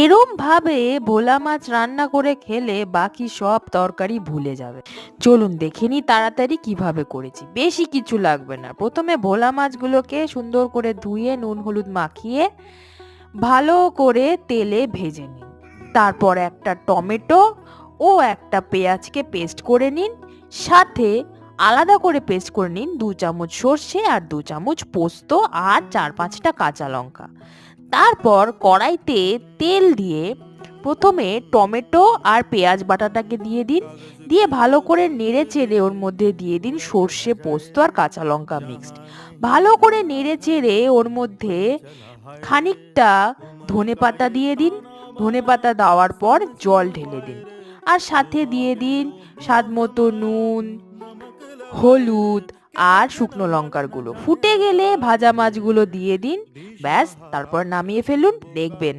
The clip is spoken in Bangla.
এরম ভাবে ভোলা মাছ রান্না করে খেলে বাকি সব তরকারি ভুলে যাবে। চলুন দেখে নিই তাড়াতাড়ি কিভাবে করেছি। বেশি কিছু লাগবে না। প্রথমে ভোলা মাছগুলোকে সুন্দর করে ধুয়ে নুন হলুদ মাখিয়ে ভালো করে তেলে ভেজে নিন। তারপর একটা টমেটো ও একটা পেঁয়াজকে পেস্ট করে নিন। সাথে আলাদা করে পেস্ট করে নিন 2 চামচ সর্ষে আর 2 চামচ পোস্ত আর 4-5টা কাঁচা লঙ্কা। তারপর কড়াইতে তেল দিয়ে প্রথমে টমেটো আর পেঁয়াজ বাটাটাকে দিয়ে দিন। দিয়ে ভালো করে নেড়ে চেড়ে ওর মধ্যে দিয়ে দিন সর্ষে পোস্ত আর কাঁচা লঙ্কা মিক্সড। ভালো করে নেড়ে চেড়ে ওর মধ্যে খানিকটা ধনেপাতা দিয়ে দিন। ধনেপাতা দেওয়ার পর জল ঢেলে দিন। আর সাথে দিয়ে দিন স্বাদ মতো নুন, হলুদ আর শুকনো লঙ্কার গুঁড়ো। ফুটে গেলে ভাজা মাছগুলো দিয়ে দিন। ব্যাস, তারপর নামিয়ে ফেলুন। দেখবেন